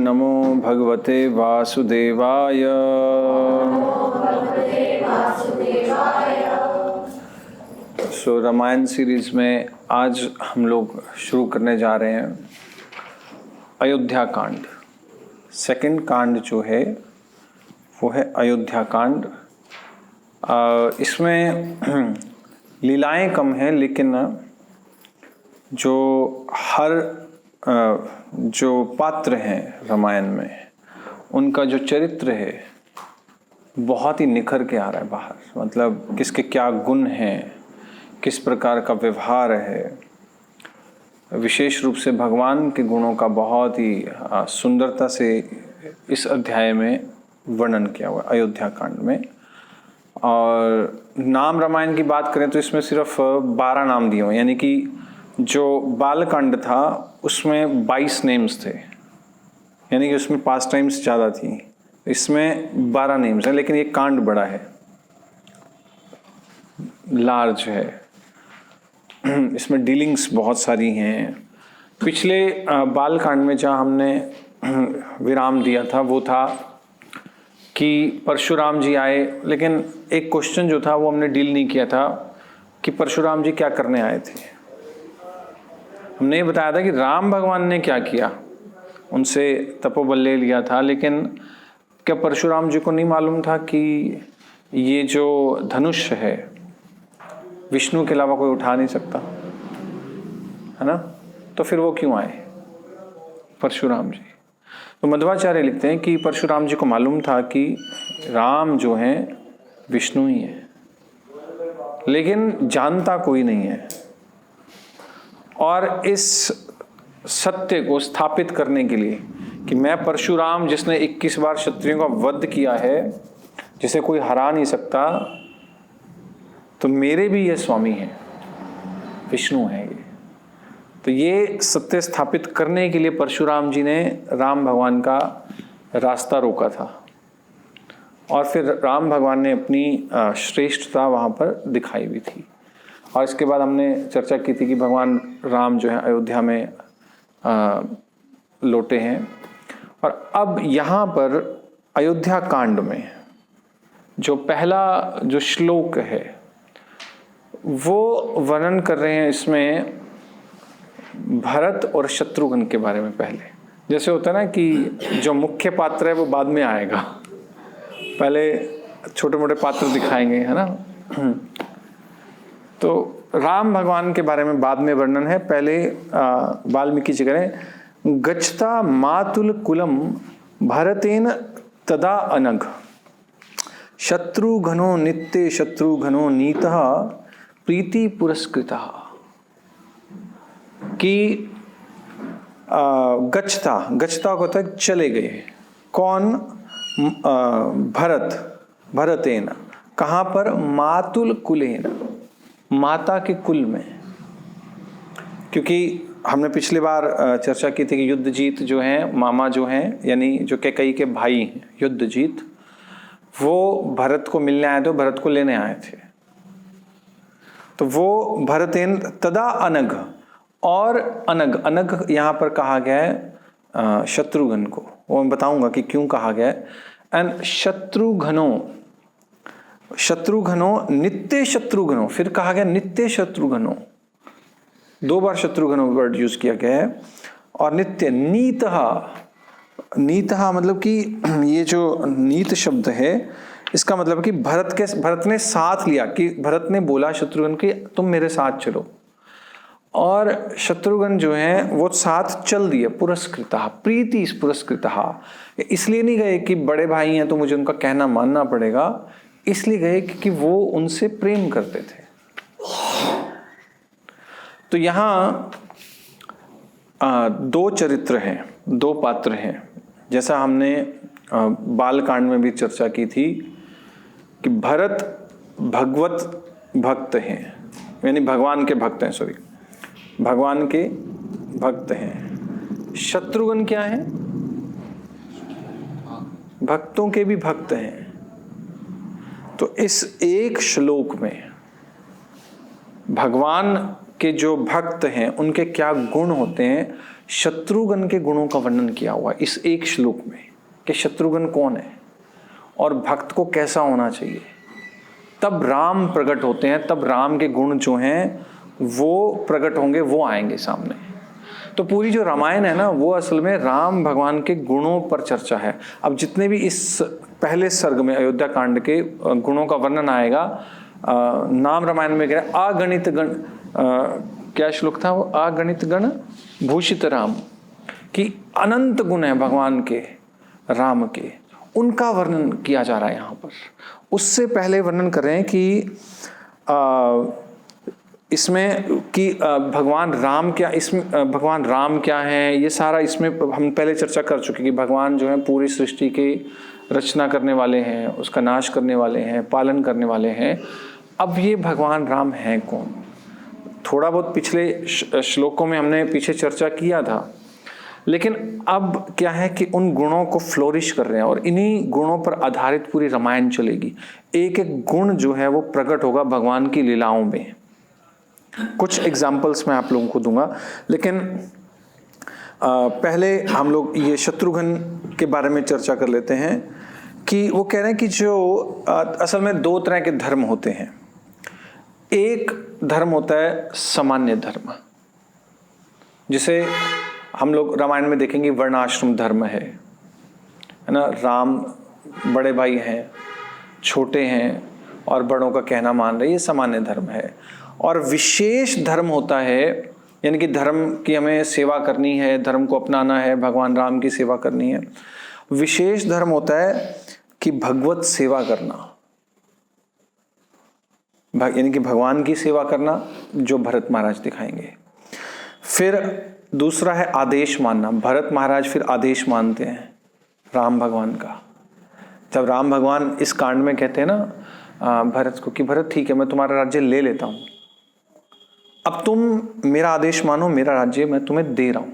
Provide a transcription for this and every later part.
नमो भगवते वासुदेवाय। सो रामायण सीरीज में आज हम लोग शुरू करने जा रहे हैं अयोध्या कांड। सेकंड कांड जो है वो है अयोध्या कांड। इसमें लीलाएं कम हैं, लेकिन जो हर जो पात्र हैं रामायण में उनका जो चरित्र है बहुत ही निखर के आ रहा है बाहर। मतलब किसके क्या गुण हैं, किस प्रकार का व्यवहार है। विशेष रूप से भगवान के गुणों का बहुत ही सुंदरता से इस अध्याय में वर्णन किया हुआ है अयोध्या कांड में। और नाम रामायण की बात करें तो इसमें सिर्फ 12 नाम दिए हुए, यानी कि जो बालकांड था उसमें 22 नेम्स थे, यानी कि उसमें पास टाइम्स ज़्यादा थी। इसमें 12 नेम्स हैं, लेकिन ये कांड बड़ा है, लार्ज है। इसमें डीलिंग्स बहुत सारी हैं। पिछले बालकांड में जहाँ हमने विराम दिया था वो था कि परशुराम जी आए, लेकिन एक क्वेश्चन जो था वो हमने डील नहीं किया था कि परशुराम जी क्या करने आए थे। हमने ये बताया था कि राम भगवान ने क्या किया, उनसे तपोबल ले लिया था, लेकिन क्या परशुराम जी को नहीं मालूम था कि ये जो धनुष है विष्णु के अलावा कोई उठा नहीं सकता, है ना? तो फिर वो क्यों आए परशुराम जी? तो मध्वाचार्य लिखते हैं कि परशुराम जी को मालूम था कि राम जो हैं विष्णु ही है, लेकिन जानता कोई नहीं है। और इस सत्य को स्थापित करने के लिए कि मैं परशुराम जिसने 21 बार क्षत्रियों का वध किया है, जिसे कोई हरा नहीं सकता, तो मेरे भी ये स्वामी हैं, विष्णु हैं ये। तो ये सत्य स्थापित करने के लिए परशुराम जी ने राम भगवान का रास्ता रोका था, और फिर राम भगवान ने अपनी श्रेष्ठता वहाँ पर दिखाई भी थी। और इसके बाद हमने चर्चा की थी कि भगवान राम जो है अयोध्या में लौटे हैं। और अब यहाँ पर अयोध्या कांड में जो पहला जो श्लोक है वो वर्णन कर रहे हैं इसमें भरत और शत्रुघ्न के बारे में। पहले जैसे होता है ना कि जो मुख्य पात्र है वो बाद में आएगा, पहले छोटे मोटे पात्र दिखाएंगे, है ना? तो राम भगवान के बारे में बाद में वर्णन है। पहले वाल्मीकि जी करें गच्छता मातुल कुलम भरतेन तदा अनघ शत्रुघ्नो नित्य शत्रुघ्नो नीतः प्रीति पुरस्कृतः। कि गच्छता को होता है चले गए। कौन? भरतेन। कहाँ पर? मातुल कुलेन, माता के कुल में। क्योंकि हमने पिछली बार चर्चा की थी कि युद्धजीत जो हैं, मामा जो हैं, यानी जो कैकेयी के भाई हैं युद्धजीत, वो भरत को मिलने आए थे, भरत को लेने आए थे। तो वो भरतेन तदा अनघ, और अनघ यहाँ पर कहा गया है शत्रुघ्न को, वो मैं बताऊंगा कि क्यों कहा गया है। एंड शत्रुघ्नो नित्य शत्रुघ्नो, फिर कहा गया नित्य शत्रुघ्नो, 2 बार शत्रुघ्नो वर्ड यूज किया गया है। और नित्य नीतः मतलब कि ये जो नीत शब्द है इसका मतलब कि भरत ने साथ लिया, कि भरत ने बोला शत्रुघ्न कि तुम मेरे साथ चलो, और शत्रुघ्न जो है वो साथ चल दिए। पुरस्कृतः, प्रीति पुरस्कृतः, इसलिए नहीं गए कि बड़े भाई हैं तो मुझे उनका कहना मानना पड़ेगा, इसलिए गए कि वो उनसे प्रेम करते थे। तो यहाँ 2 चरित्र हैं, 2 पात्र हैं। जैसा हमने बालकांड में भी चर्चा की थी कि भरत भगवत भक्त हैं, यानी भगवान के भक्त हैं, भगवान के भक्त हैं। शत्रुघ्न क्या है? भक्तों के भी भक्त हैं। तो इस एक श्लोक में भगवान के जो भक्त हैं उनके क्या गुण होते हैं शत्रुघ्न के गुणों का वर्णन किया हुआ है इस एक श्लोक में कि शत्रुघ्न कौन है और भक्त को कैसा होना चाहिए। तब राम प्रकट होते हैं, तब राम के गुण जो हैं वो प्रकट होंगे, वो आएंगे सामने। तो पूरी जो रामायण है ना, वो असल में राम भगवान के गुणों पर चर्चा है। अब जितने भी इस पहले सर्ग में अयोध्या कांड के गुणों का वर्णन आएगा, नाम रामायण में कह रहे अगणित गण, क्या श्लोक था वो, अगणित गण भूषित राम, कि अनंत गुण है भगवान के, राम के, उनका वर्णन किया जा रहा है यहाँ पर। उससे पहले वर्णन कर रहे हैं कि इसमें कि भगवान राम क्या, इसमें भगवान राम क्या है, ये सारा इसमें हम पहले चर्चा कर चुके कि भगवान जो है पूरी सृष्टि के रचना करने वाले हैं, उसका नाश करने वाले हैं, पालन करने वाले हैं। अब ये भगवान राम हैं कौन, थोड़ा बहुत पिछले श्लोकों में हमने पीछे चर्चा किया था, लेकिन अब क्या है कि उन गुणों को फ्लोरिश कर रहे हैं और इन्हीं गुणों पर आधारित पूरी रामायण चलेगी। एक एक गुण जो है वो प्रकट होगा भगवान की लीलाओं में। कुछ एग्जाम्पल्स मैं आप लोगों को दूंगा, लेकिन पहले हम लोग ये शत्रुघ्न के बारे में चर्चा कर लेते हैं कि वो कह रहे हैं कि जो असल में दो तरह के धर्म होते हैं। एक धर्म होता है सामान्य धर्म, जिसे हम लोग रामायण में देखेंगे वर्णाश्रम धर्म है ना। राम बड़े भाई हैं, छोटे हैं और बड़ों का कहना मान रहे, ये सामान्य धर्म है। और विशेष धर्म होता है, यानी कि धर्म की हमें सेवा करनी है, धर्म को अपनाना है, भगवान राम की सेवा करनी है। विशेष धर्म होता है कि भगवत सेवा करना, यानी कि भगवान की सेवा करना, जो भरत महाराज दिखाएंगे। फिर दूसरा है आदेश मानना। भरत महाराज फिर आदेश मानते हैं राम भगवान का। जब राम भगवान इस कांड में कहते हैं ना भरत को कि भरत ठीक है, मैं तुम्हारा राज्य ले लेता हूं, अब तुम मेरा आदेश मानो, मेरा राज्य मैं तुम्हें दे रहा हूं,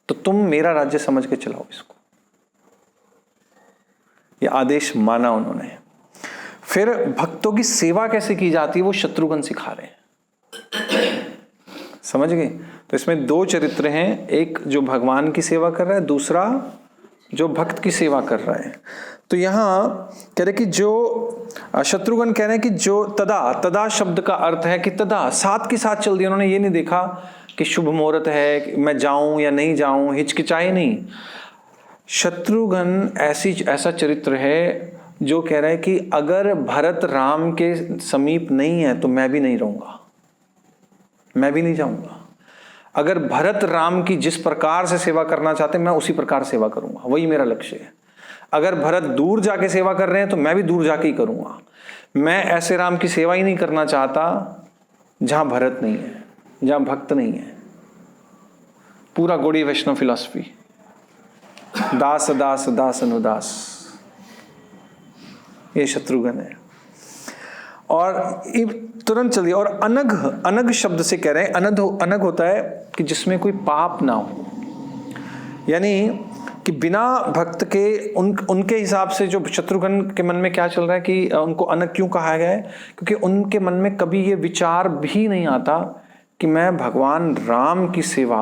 तो तुम मेरा राज्य समझ के चलाओ इसको। ये आदेश माना उन्होंने। फिर भक्तों की सेवा कैसे की जाती है वो शत्रुघ्न सिखा रहे हैं, समझ गए। तो इसमें दो चरित्र हैं, एक जो भगवान की सेवा कर रहा है, दूसरा जो भक्त की सेवा कर रहा है। तो यहां कह रहे कि जो शत्रुघ्न कह रहे हैं कि जो तदा शब्द का अर्थ है कि तदा, साथ के साथ चल दिया। उन्होंने ये नहीं देखा कि शुभ मुहूर्त है कि मैं जाऊं या नहीं जाऊं, हिचकिचाए नहीं। शत्रुघ्न ऐसा चरित्र है जो कह रहा है कि अगर भरत राम के समीप नहीं है तो मैं भी नहीं रहूंगा, मैं भी नहीं जाऊंगा। अगर भरत राम की जिस प्रकार से सेवा करना चाहते हैं मैं उसी प्रकार सेवा करूंगा, वही मेरा लक्ष्य है। अगर भरत दूर जाके सेवा कर रहे हैं तो मैं भी दूर जाके ही करूंगा। मैं ऐसे राम की सेवा ही नहीं करना चाहता जहां भरत नहीं है, जहां भक्त नहीं है। पूरा गौड़ी वैष्णव फिलॉसफी, दास दास दास अनुदास, ये शत्रुघ्न है। और तुरंत चलिए, और अनग शब्द से कह रहे हैं, अनग होता है कि जिसमें कोई पाप ना हो, यानी कि बिना भक्त के उनके हिसाब से जो शत्रुघ्न के मन में क्या चल रहा है कि उनको अनग क्यों कहा गया है, क्योंकि उनके मन में कभी ये विचार भी नहीं आता कि मैं भगवान राम की सेवा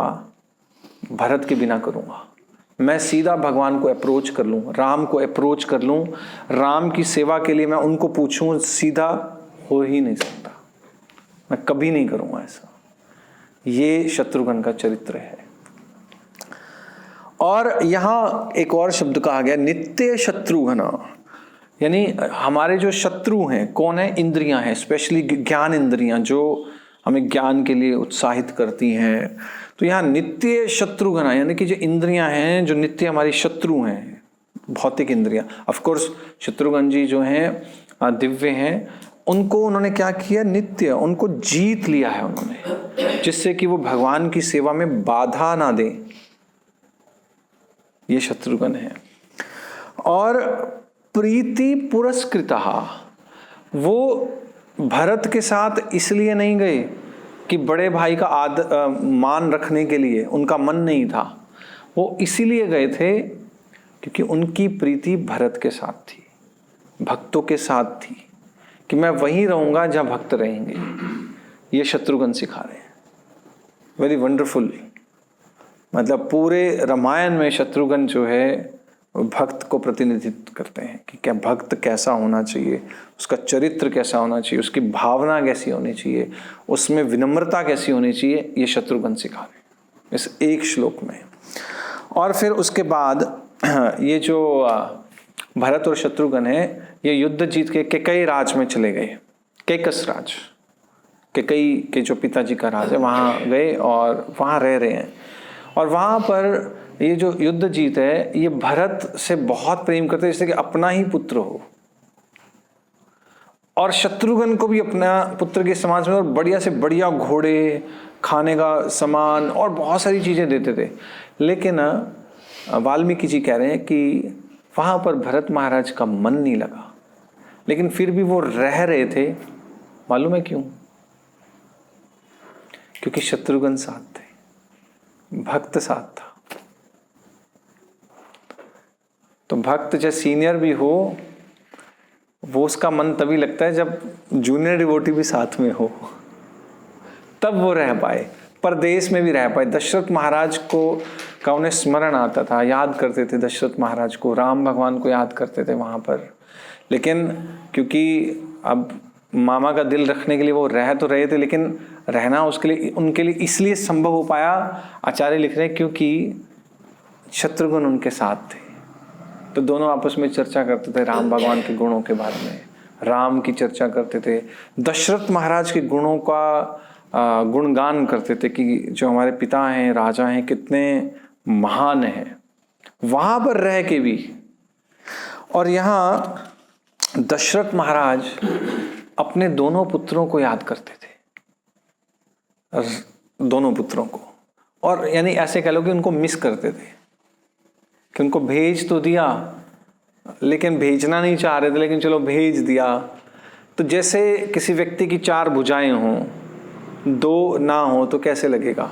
भरत के बिना करूंगा। मैं सीधा भगवान को अप्रोच कर लूं, राम को अप्रोच कर लूं, राम की सेवा के लिए मैं उनको पूछूं, सीधा हो ही नहीं सकता, मैं कभी नहीं करूंगा ऐसा। ये शत्रुघ्न का चरित्र है। और यहां एक और शब्द कहा गया, नित्य शत्रुघ्न, यानी हमारे जो शत्रु हैं कौन है, इंद्रियां हैं, स्पेशली ज्ञान इंद्रियां जो हमें ज्ञान के लिए उत्साहित करती हैं। तो यहाँ नित्य शत्रुघ्न, यानी कि जो इंद्रियां हैं जो नित्य हमारी शत्रु हैं, भौतिक इंद्रियां। ऑफ कोर्स शत्रुघ्न जी जो हैं दिव्य हैं, उनको उन्होंने क्या किया, नित्य उनको जीत लिया है उन्होंने, जिससे कि वो भगवान की सेवा में बाधा ना दें। ये शत्रुघ्न है। और प्रीति पुरस्कृता, वो भरत के साथ इसलिए नहीं गए कि बड़े भाई का मान रखने के लिए, उनका मन नहीं था, वो इसीलिए गए थे क्योंकि उनकी प्रीति भरत के साथ थी, भक्तों के साथ थी, कि मैं वहीं रहूंगा जहां भक्त रहेंगे। ये शत्रुघ्न सिखा रहे हैं। वेरी वंडरफुल मतलब पूरे रामायण में शत्रुघ्न जो है भक्त को प्रतिनिधित्व करते हैं कि क्या भक्त कैसा होना चाहिए, उसका चरित्र कैसा होना चाहिए, उसकी भावना कैसी होनी चाहिए, उसमें विनम्रता कैसी होनी चाहिए, ये शत्रुघ्न सिखा रहे हैं इस एक श्लोक में। और फिर उसके बाद ये जो भरत और शत्रुघ्न है ये युद्ध जीत के कैकई राज में चले गए। कैकस राज, कैकई के जो पिताजी का राज है वहाँ गए और वहाँ रह रहे हैं। और वहाँ पर ये जो युद्ध जीत है ये भरत से बहुत प्रेम करते हैं जैसे कि अपना ही पुत्र हो, और शत्रुघ्न को भी अपना पुत्र के समान में, और बढ़िया से बढ़िया घोड़े, खाने का सामान और बहुत सारी चीज़ें देते थे। लेकिन वाल्मीकि जी कह रहे हैं कि वहाँ पर भरत महाराज का मन नहीं लगा, लेकिन फिर भी वो रह रहे थे। मालूम है क्यों? क्योंकि शत्रुघ्न साथ थे, भक्त साथ था। तो भक्त चाहे सीनियर भी हो वो उसका मन तभी लगता है जब जूनियर डिवोटी भी साथ में हो, तब वो रह पाए, परदेश में भी रह पाए। दशरथ महाराज को का उन्हें स्मरण आता था, याद करते थे दशरथ महाराज को, राम भगवान को याद करते थे वहाँ पर। लेकिन क्योंकि अब मामा का दिल रखने के लिए वो रह तो रहे थे, लेकिन रहना उसके लिए उनके लिए इसलिए संभव हो पाया, आचार्य लिख रहे हैं, क्योंकि शत्रुघ्न उनके साथ थे। तो दोनों आपस में चर्चा करते थे राम भगवान के गुणों के बारे में, राम की चर्चा करते थे, दशरथ महाराज के गुणों का गुणगान करते थे कि जो हमारे पिता हैं, राजा हैं, कितने महान हैं, वहां पर रह के भी। और यहाँ दशरथ महाराज अपने दोनों पुत्रों को याद करते थे, दोनों पुत्रों को, और यानी ऐसे कह लो कि उनको मिस करते थे कि उनको भेज तो दिया लेकिन भेजना नहीं चाह रहे थे, लेकिन चलो भेज दिया। तो जैसे किसी व्यक्ति की 4 भुजाएं हों, 2 ना हो तो कैसे लगेगा।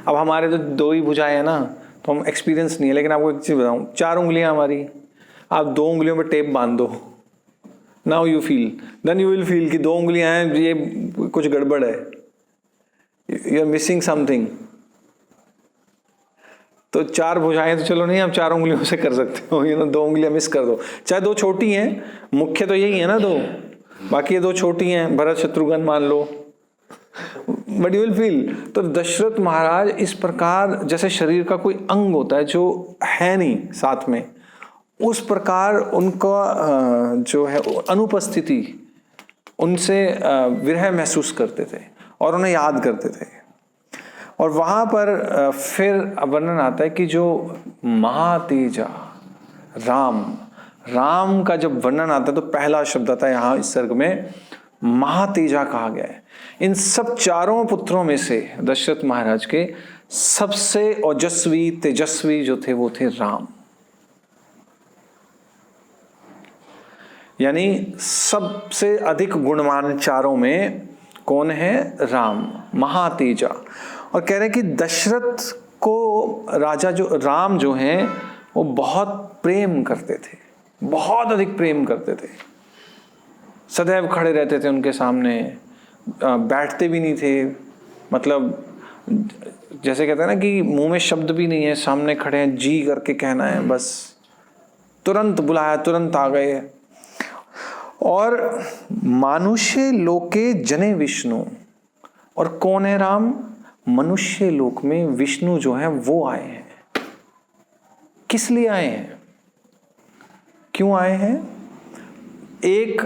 अब हमारे तो 2 ही भुजाएं हैं ना, तो हम एक्सपीरियंस नहीं है। लेकिन आपको एक चीज़ बताऊं, 4 उंगलियां हमारी, आप 2 उंगलियों में टेप बांध दो, now you feel, then you will feel कि 2 उंगलियां हैं, ये कुछ गड़बड़ है, यू आर मिसिंग समथिंग। तो 4 भुजाएं तो चलो नहीं, आप 4 उंगलियों से कर सकते हो, 2 उंगलियां मिस कर दो, चाहे 2 छोटी हैं, मुख्य तो यही है ना 2, बाकी ये 2 छोटी हैं, भरत शत्रुघ्न मान लो, बट यू विल फील। तो दशरथ महाराज इस प्रकार, जैसे शरीर का कोई अंग होता है जो है नहीं साथ में, उस प्रकार उनका जो है अनुपस्थिति, उनसे विरह महसूस करते थे और उन्हें याद करते थे। और वहां पर फिर वर्णन आता है कि जो महातेजा राम का जब वर्णन आता है तो पहला शब्द आता है यहाँ इस सर्ग में, महातेजा कहा गया है। इन सब 4 पुत्रों में से दशरथ महाराज के सबसे ओजस्वी, तेजस्वी जो थे वो थे राम। यानी सबसे अधिक गुणवान 4 में कौन है? राम, महातेजा। और कह रहे हैं कि दशरथ को राजा जो राम जो हैं वो बहुत प्रेम करते थे, बहुत अधिक प्रेम करते थे, सदैव खड़े रहते थे उनके सामने, बैठते भी नहीं थे। मतलब जैसे कहते हैं ना कि मुंह में शब्द भी नहीं है, सामने खड़े हैं, जी करके कहना है बस, तुरंत बुलाया तुरंत आ गए। और मानुष्य लोके जने विष्णु, और कौन है राम? मनुष्य लोक में विष्णु जो है वो आए हैं। किस लिए आए हैं, क्यों आए हैं? एक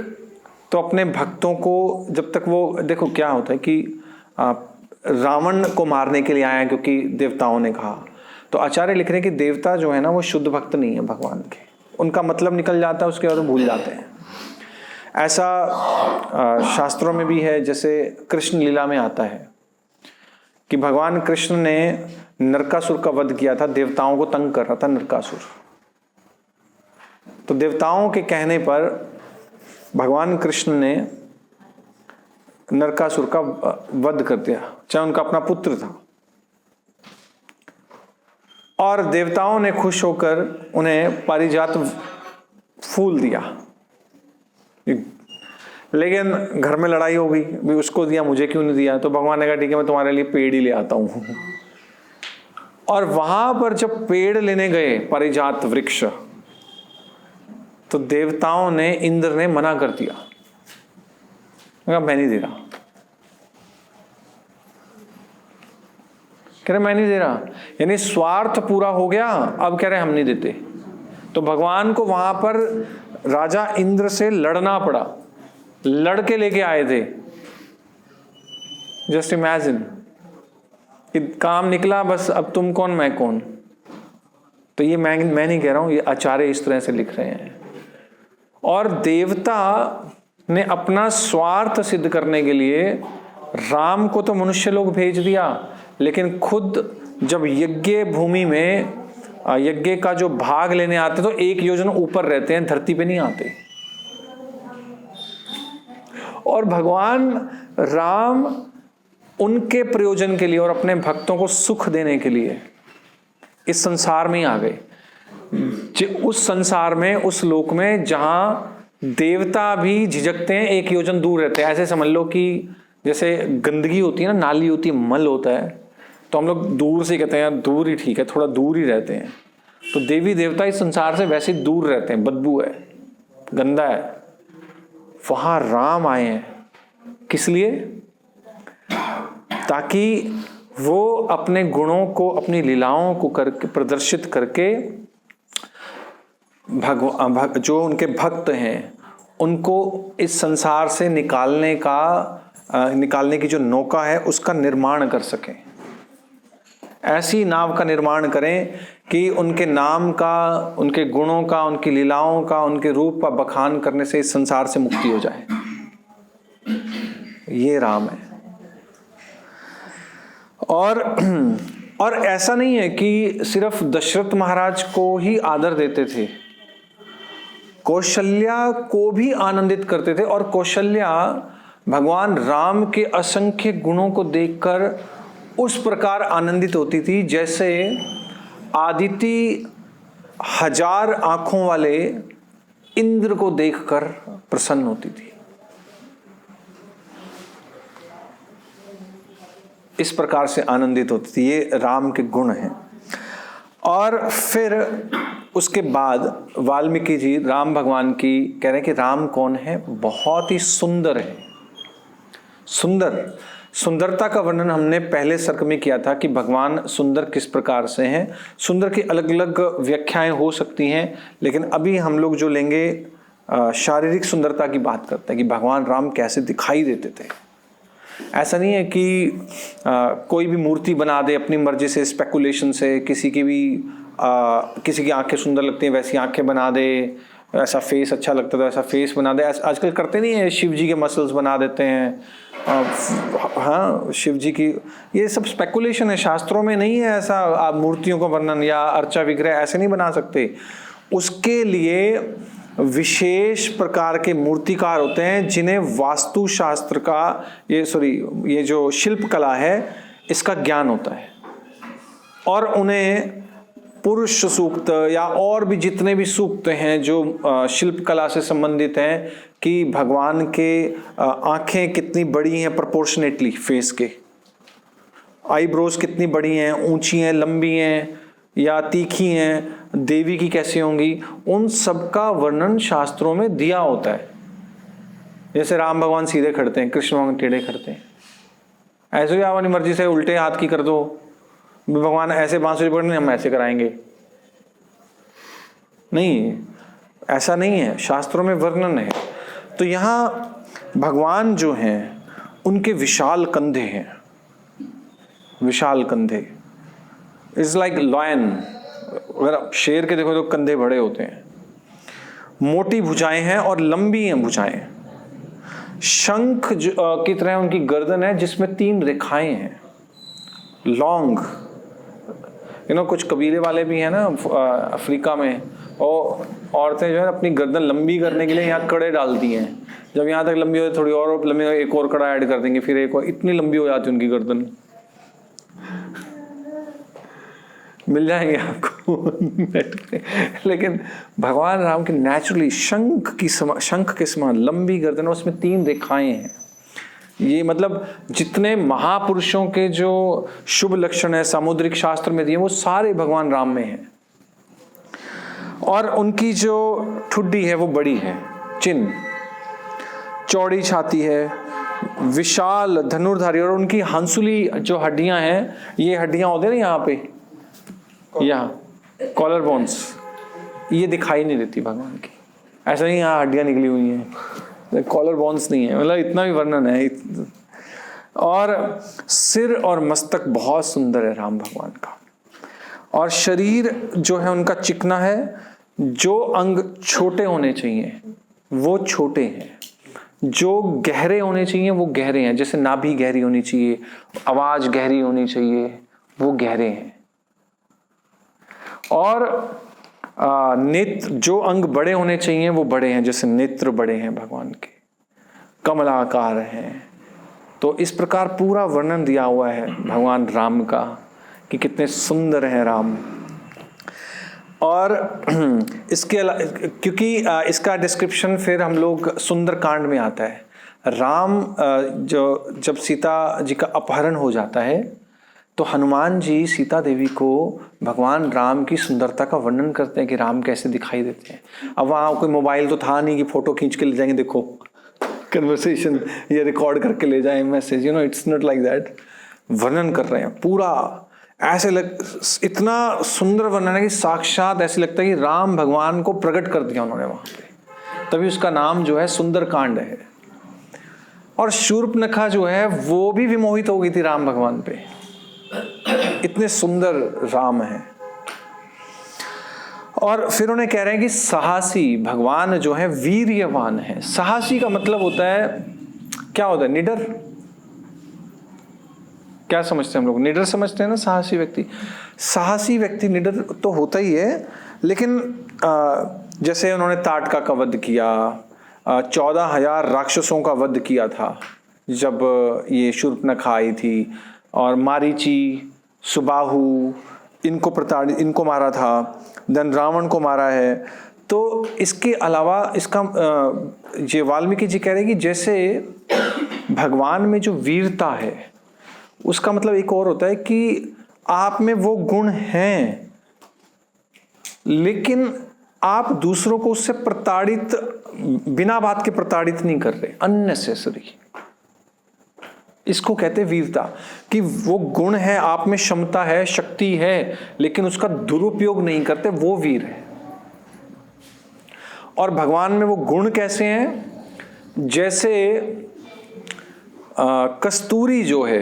तो अपने भक्तों को, जब तक वो, देखो क्या होता है कि रावण को मारने के लिए आए हैं क्योंकि देवताओं ने कहा। तो आचार्य लिख रहे हैं कि देवता जो है ना वो शुद्ध भक्त नहीं है भगवान के, उनका मतलब निकल जाता है, उसके बाद भूल जाते हैं। ऐसा शास्त्रों में भी है, जैसे कृष्ण लीला में आता है कि भगवान कृष्ण ने नरकासुर का वध किया था, देवताओं को तंग कर रहा था नरकासुर। तो देवताओं के कहने पर भगवान कृष्ण ने नरकासुर का वध कर दिया, चाहे उनका अपना पुत्र था। और देवताओं ने खुश होकर उन्हें पारिजात फूल दिया, लेकिन घर में लड़ाई हो गई, भी उसको दिया मुझे क्यों नहीं दिया। तो भगवान ने कहा ठीक है मैं तुम्हारे लिए पेड़ ही ले आता हूं। और वहां पर जब पेड़ लेने गए पारिजात वृक्ष, तो देवताओं ने, इंद्र ने मना कर दिया, कहा मैं नहीं दे रहा। कह रहे मैं नहीं दे रहा, यानी स्वार्थ पूरा हो गया, अब कह रहे हम नहीं देते। तो भगवान को वहां पर राजा इंद्र से लड़ना पड़ा, लड़के लेके आए थे। जस्ट इमेजिन, काम निकला बस, अब तुम कौन मैं कौन। तो ये मैं नहीं कह रहा हूं, ये आचार्य इस तरह से लिख रहे हैं। और देवता ने अपना स्वार्थ सिद्ध करने के लिए राम को तो मनुष्य लोग भेज दिया, लेकिन खुद जब यज्ञ भूमि में यज्ञ का जो भाग लेने आते तो 1 योजन ऊपर रहते हैं, धरती पे नहीं आते। और भगवान राम उनके प्रयोजन के लिए और अपने भक्तों को सुख देने के लिए इस संसार में ही आ गए। उस संसार में, उस लोक में जहां देवता भी झिझकते हैं, 1 योजन दूर रहते हैं। ऐसे समझ लो कि जैसे गंदगी होती है ना, नाली होती है, मल होता है, तो हम लोग दूर से कहते हैं यार दूर ही ठीक है, थोड़ा दूर ही रहते हैं। तो देवी देवता इस संसार से वैसे दूर रहते हैं, बदबू है, गंदा है। वहां राम आए हैं, किस लिए? ताकि वो अपने गुणों को, अपनी लीलाओं को करके, प्रदर्शित करके जो उनके भक्त हैं उनको इस संसार से निकालने की जो नौका है उसका निर्माण कर सकें। ऐसी नाव का निर्माण करें कि उनके नाम का, उनके गुणों का, उनकी लीलाओं का, उनके रूप का बखान करने से इस संसार से मुक्ति हो जाए। ये राम है। और ऐसा नहीं है कि सिर्फ दशरथ महाराज को ही आदर देते थे, कौशल्या को भी आनंदित करते थे। और कौशल्या भगवान राम के असंख्य गुणों को देखकर उस प्रकार आनंदित होती थी जैसे आदिति 1000 आंखों वाले इंद्र को देखकर प्रसन्न होती थी। इस प्रकार से आनंदित होती थी। ये राम के गुण हैं। और फिर उसके बाद वाल्मीकि जी राम भगवान की कह रहे हैं कि राम कौन है? बहुत ही सुंदर है। सुंदरता का वर्णन हमने पहले सर्ग में किया था कि भगवान सुंदर किस प्रकार से हैं। सुंदर की अलग अलग व्याख्याएं हो सकती हैं, लेकिन अभी हम लोग जो लेंगे शारीरिक सुंदरता की बात करते हैं कि भगवान राम कैसे दिखाई देते थे। ऐसा नहीं है कि कोई भी मूर्ति बना दे अपनी मर्जी से, स्पेकुलेशन से, किसी की आंखें सुंदर लगती हैं वैसी आंखें बना दे, ऐसा फेस अच्छा लगता था ऐसा फेस बना दे। आजकल करते नहीं है, शिव जी के मसल्स बना देते हैं। हाँ, शिव जी की, ये सब स्पेकुलेशन है, शास्त्रों में नहीं है ऐसा। आप मूर्तियों का वर्णन या अर्चा विग्रह ऐसे नहीं बना सकते। उसके लिए विशेष प्रकार के मूर्तिकार होते हैं जिन्हें वास्तु शास्त्र का ये जो शिल्प कला है इसका ज्ञान होता है, और उन्हें पुरुष सूक्त या और भी जितने भी सूक्त हैं जो शिल्प कला से संबंधित हैं कि भगवान के आंखें कितनी बड़ी हैं प्रोपोर्शनेटली फेस के, आईब्रोज कितनी बड़ी हैं, ऊंची हैं, लंबी हैं या तीखी हैं, देवी की कैसी होंगी, उन सब का वर्णन शास्त्रों में दिया होता है। जैसे राम भगवान सीधे खड़ते हैं, कृष्ण भगवान टेढ़े खड़ते हैं। ऐसे ही आप अपनी मर्जी से उल्टे हाथ की कर दो, भगवान ऐसे बांसुरी पकड़ने हम ऐसे कराएंगे, नहीं, ऐसा नहीं है, शास्त्रों में वर्णन है। तो यहाँ भगवान जो हैं उनके विशाल कंधे हैं, विशाल कंधे, इज लाइक लॉयन। अगर आप शेर के देखो तो कंधे बड़े होते हैं, मोटी भुजाएं हैं और लंबी हैं भुजाएं। शंख की तरह उनकी गर्दन है जिसमें 3 रेखाएं हैं, लॉन्ग। कुछ कबीले वाले भी हैं ना अफ्रीका में, और औरतें जो है अपनी गर्दन लंबी करने के लिए यहाँ कड़े डालती हैं। जब यहाँ तक लंबी हो थोड़ी और लंबी, एक और कड़ा ऐड कर देंगे, फिर एक और, इतनी लंबी हो जाती है उनकी गर्दन। मिल जाएंगे आपको नेट पे। लेकिन भगवान राम की नेचुरली शंख के समान लंबी गर्दन, उसमें 3 रेखाएं हैं। ये मतलब जितने महापुरुषों के जो शुभ लक्षण है सामुद्रिक शास्त्र में दिए वो सारे भगवान राम में हैं। और उनकी जो ठुड्डी है वो बड़ी है, चिन्ह, चौड़ी छाती है, विशाल धनुर्धारी, और उनकी हंसुली जो हड्डियां हैं, ये हड्डियां होते हैं ना यहाँ पे, यहाँ कॉलर बोन्स, ये दिखाई नहीं देती भगवान की। ऐसा नहीं यहाँ हड्डियां निकली हुई हैं, कॉलर बोन्स नहीं है, मतलब इतना भी वर्णन है। और सिर और मस्तक बहुत सुंदर है राम भगवान का, और शरीर जो है उनका चिकना है, जो अंग छोटे होने चाहिए वो छोटे हैं, जो गहरे होने चाहिए वो गहरे हैं, जैसे नाभि गहरी होनी चाहिए, आवाज गहरी होनी चाहिए, वो गहरे हैं। और नेत्र, जो अंग बड़े होने चाहिए वो बड़े हैं, जैसे नेत्र बड़े हैं भगवान के, कमलाकार हैं। तो इस प्रकार पूरा वर्णन दिया हुआ है भगवान राम का कि कितने सुंदर हैं राम। और इसके क्योंकि इसका डिस्क्रिप्शन फिर हम लोग सुंदरकांड में आता है। राम जो जब सीता जी का अपहरण हो जाता है तो हनुमान जी सीता देवी को भगवान राम की सुंदरता का वर्णन करते हैं कि राम कैसे दिखाई देते हैं। अब वहाँ कोई मोबाइल तो था नहीं कि फोटो खींच के ले जाएंगे, देखो कन्वर्सेशन ये रिकॉर्ड करके ले जाए message, it's not like that. वर्णन कर रहे हैं पूरा, ऐसे इतना सुंदर वर्णन है कि साक्षात ऐसे लगता है कि राम भगवान को प्रकट कर दिया उन्होंने वहां पे, तभी उसका नाम जो है सुंदरकांड है। और शूर्पनखा जो है वो भी विमोहित हो गई थी राम भगवान पे, इतने सुंदर राम हैं। और फिर उन्हें कह रहे हैं कि साहसी भगवान जो है वीर्यवान है। साहसी का मतलब होता है, क्या होता है, निडर। क्या समझते हैं हम लोग, निडर समझते हैं ना साहसी व्यक्ति। साहसी व्यक्ति निडर तो होता ही है, लेकिन जैसे उन्होंने ताटका का वध किया, 14,000 राक्षसों का वध किया था जब ये शूर्पनखा आई थी, और मारीची, सुबाहु, इनको मारा था, देन रावण को मारा है। तो इसके अलावा इसका ये वाल्मीकि जी कह रहे हैं कि जैसे भगवान में जो वीरता है उसका मतलब एक और होता है कि आप में वो गुण हैं, लेकिन आप दूसरों को उससे प्रताड़ित, बिना बात के प्रताड़ित नहीं कर रहे, अननेसेसरी। इसको कहते हैं वीरता, कि वो गुण है आप में, क्षमता है, शक्ति है, लेकिन उसका दुरुपयोग नहीं करते, वो वीर है। और भगवान में वो गुण कैसे हैं, जैसे कस्तूरी जो है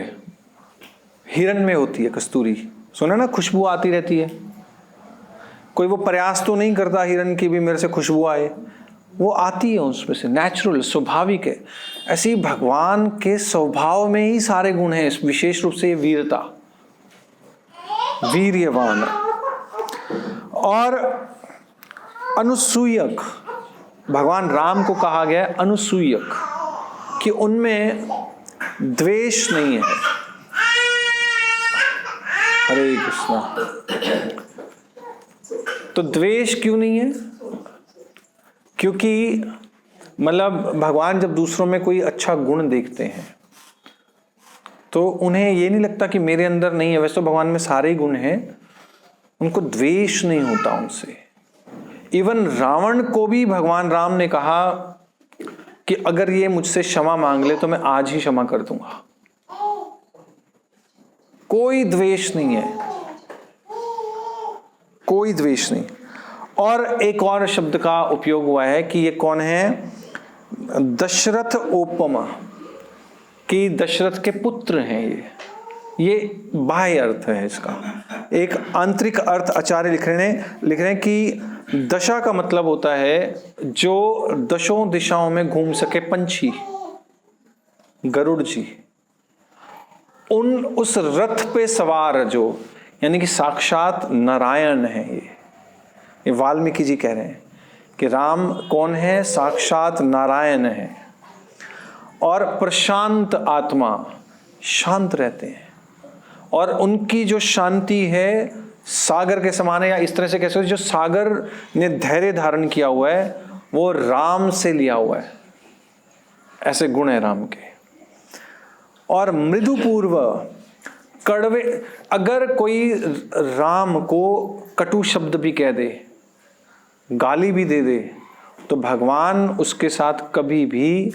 हिरण में होती है, कस्तूरी सुना ना, खुशबू आती रहती है, कोई वो प्रयास तो नहीं करता हिरण की भी मेरे से खुशबू आए, वो आती है उसमें से, नेचुरल, स्वाभाविक है। ऐसे ही भगवान के स्वभाव में ही सारे गुण हैं, विशेष रूप से ये वीरता, वीर्यवान। और अनुसूयक, भगवान राम को कहा गया है अनुसूयक, कि उनमें द्वेष नहीं है। हरे कृष्णा। तो द्वेष क्यों नहीं है, क्योंकि मतलब भगवान जब दूसरों में कोई अच्छा गुण देखते हैं तो उन्हें ये नहीं लगता कि मेरे अंदर नहीं है, वैसे तो भगवान में सारे गुण हैं, उनको द्वेष नहीं होता उनसे। इवन रावण को भी भगवान राम ने कहा कि अगर ये मुझसे क्षमा मांग ले तो मैं आज ही क्षमा कर दूंगा। कोई द्वेष नहीं है, कोई द्वेष नहीं। और एक और शब्द का उपयोग हुआ है कि ये कौन है, दशरथ ओपमा, कि दशरथ के पुत्र हैं ये बाह्य अर्थ है इसका। एक आंतरिक अर्थ आचार्य लिख रहे हैं कि दशा का मतलब होता है जो दशों दिशाओं में घूम सके पंछी, गरुड़ जी, उस रथ पे सवार जो, यानी कि साक्षात नारायण है। ये वाल्मीकि जी कह रहे हैं कि राम कौन है, साक्षात नारायण है। और प्रशांत आत्मा, शांत रहते हैं, और उनकी जो शांति है सागर के समान है, या इस तरह से कैसे, जो सागर ने धैर्य धारण किया हुआ है वो राम से लिया हुआ है, ऐसे गुण है राम के। और मृदुपूर्व कड़वे। अगर कोई राम को कटु शब्द भी कह दे, गाली भी दे दे, तो भगवान उसके साथ कभी भी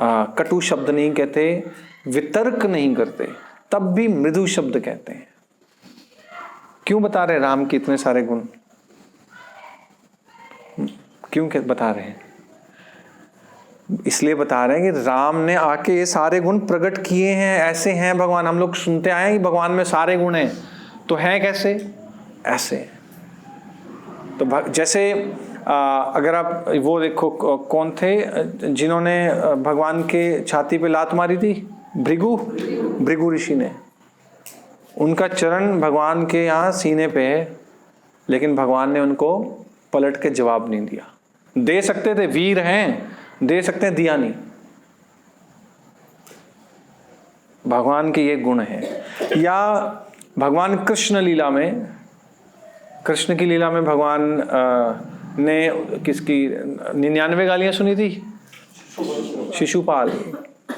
कटु शब्द नहीं कहते, वितर्क नहीं करते, तब भी मृदु शब्द कहते हैं। क्यों बता रहे राम के इतने सारे गुण? क्यों बता रहे हैं? इसलिए बता रहे हैं कि राम ने आके ये सारे गुण प्रकट किए हैं। ऐसे हैं भगवान, हम लोग सुनते आए हैं कि भगवान में सारे गुण हैं, तो हैं कैसे? ऐसे। तो जैसे अगर आप वो देखो, कौन थे जिन्होंने भगवान के छाती पे लात मारी थी? भृगु ऋषि ने। उनका चरण भगवान के यहाँ सीने पे है, लेकिन भगवान ने उनको पलट के जवाब नहीं दिया। दे सकते थे, वीर हैं, दे सकते हैं, दिया नहीं। भगवान के ये गुण हैं। या भगवान कृष्ण लीला में, कृष्ण की लीला में भगवान ने किसकी 99 गालियां सुनी थी? शिशुपाल।